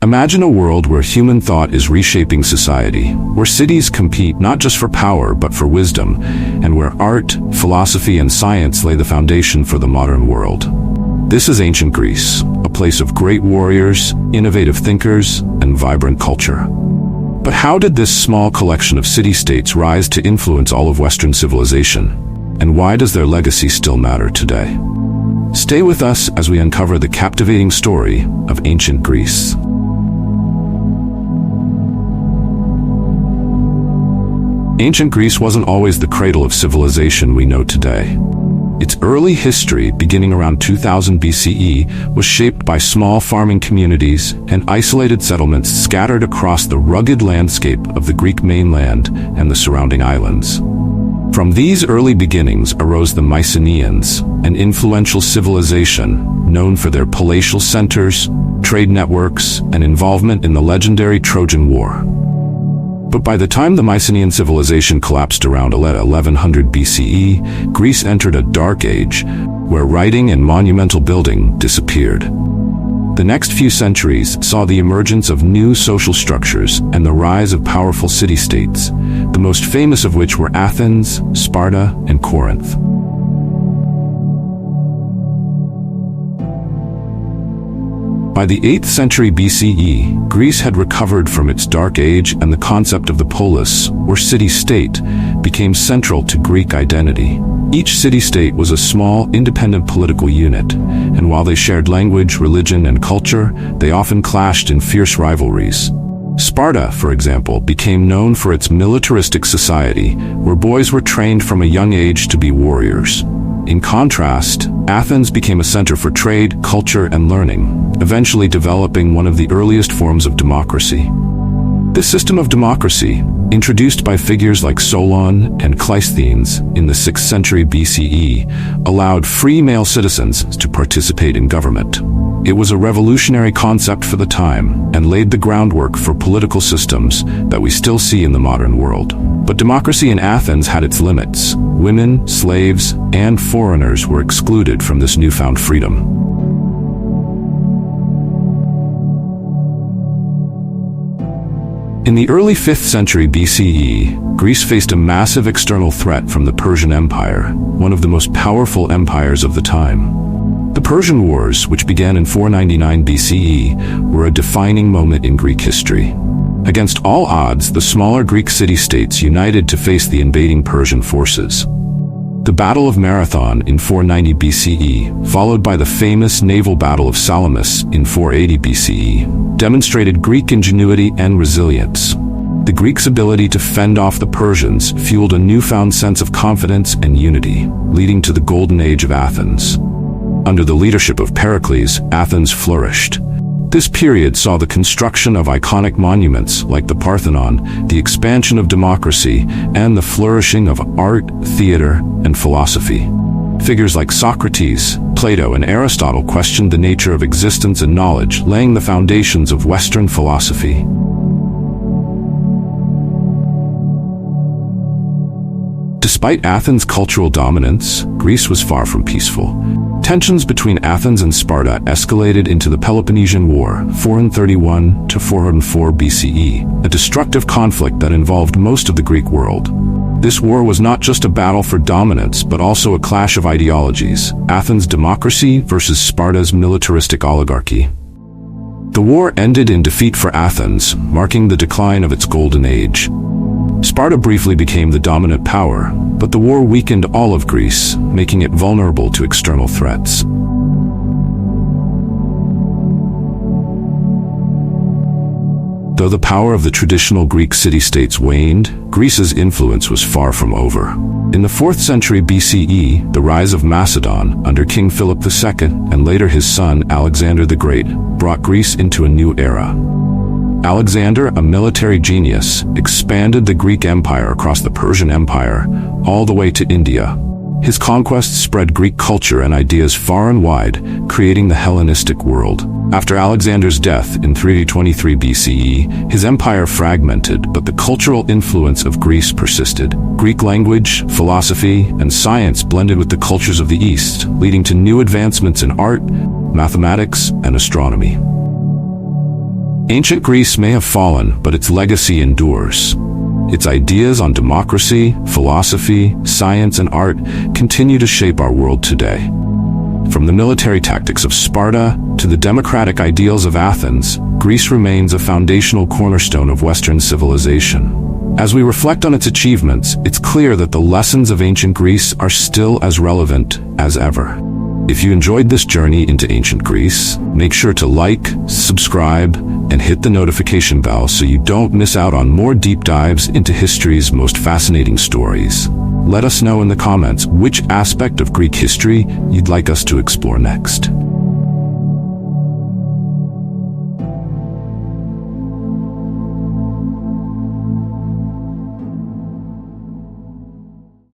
Imagine a world where human thought is reshaping society, where cities compete not just for power but for wisdom, and where art, philosophy, and science lay the foundation for the modern world. This is ancient Greece, a place of great warriors, innovative thinkers, and vibrant culture. But how did this small collection of city-states rise to influence all of Western civilization? And why does their legacy still matter today? Stay with us as we uncover the captivating story of ancient Greece. Ancient Greece wasn't always the cradle of civilization we know today. Its early history, beginning around 2000 BCE, was shaped by small farming communities and isolated settlements scattered across the rugged landscape of the Greek mainland and the surrounding islands. From these early beginnings arose the Mycenaeans, an influential civilization known for their palatial centers, trade networks, and involvement in the legendary Trojan War. But by the time the Mycenaean civilization collapsed around 1100 BCE, Greece entered a dark age, where writing and monumental building disappeared. The next few centuries saw the emergence of new social structures and the rise of powerful city-states, the most famous of which were Athens, Sparta, and Corinth. By the 8th century BCE, Greece had recovered from its dark age, and the concept of the polis, or city-state, became central to Greek identity. Each city-state was a small, independent political unit, and while they shared language, religion, and culture, they often clashed in fierce rivalries. Sparta, for example, became known for its militaristic society, where boys were trained from a young age to be warriors. In contrast, Athens became a center for trade, culture, and learning, eventually developing one of the earliest forms of democracy. This system of democracy, introduced by figures like Solon and Cleisthenes in the 6th century BCE, allowed free male citizens to participate in government. It was a revolutionary concept for the time and laid the groundwork for political systems that we still see in the modern world. But democracy in Athens had its limits. Women, slaves, and foreigners were excluded from this newfound freedom. In the early 5th century BCE, Greece faced a massive external threat from the Persian Empire, one of the most powerful empires of the time. The Persian Wars, which began in 499 BCE, were a defining moment in Greek history. Against all odds, the smaller Greek city-states united to face the invading Persian forces. The Battle of Marathon in 490 BCE, followed by the famous naval battle of Salamis in 480 BCE, demonstrated Greek ingenuity and resilience. The Greeks' ability to fend off the Persians fueled a newfound sense of confidence and unity, leading to the Golden Age of Athens. Under the leadership of Pericles, Athens flourished. This period saw the construction of iconic monuments like the Parthenon, the expansion of democracy, and the flourishing of art, theater, and philosophy. Figures like Socrates, Plato, and Aristotle questioned the nature of existence and knowledge, laying the foundations of Western philosophy. Despite Athens' cultural dominance, Greece was far from peaceful. Tensions between Athens and Sparta escalated into the Peloponnesian War, 431 to 404 BCE, a destructive conflict that involved most of the Greek world. This war was not just a battle for dominance, but also a clash of ideologies: Athens' democracy versus Sparta's militaristic oligarchy. The war ended in defeat for Athens, marking the decline of its golden age. Sparta briefly became the dominant power, but the war weakened all of Greece, making it vulnerable to external threats. Though the power of the traditional Greek city-states waned, Greece's influence was far from over. In the 4th century BCE, the rise of Macedon under King Philip II and later his son Alexander the Great brought Greece into a new era. Alexander, a military genius, expanded the Greek Empire across the Persian Empire, all the way to India. His conquests spread Greek culture and ideas far and wide, creating the Hellenistic world. After Alexander's death in 323 BCE, his empire fragmented, but the cultural influence of Greece persisted. Greek language, philosophy, and science blended with the cultures of the East, leading to new advancements in art, mathematics, and astronomy. Ancient Greece may have fallen, but its legacy endures. Its ideas on democracy, philosophy, science, and art continue to shape our world today. From the military tactics of Sparta to the democratic ideals of Athens, Greece remains a foundational cornerstone of Western civilization. As we reflect on its achievements, it's clear that the lessons of ancient Greece are still as relevant as ever. If you enjoyed this journey into ancient Greece, make sure to like, subscribe, and hit the notification bell so you don't miss out on more deep dives into history's most fascinating stories. Let us know in the comments which aspect of Greek history you'd like us to explore next.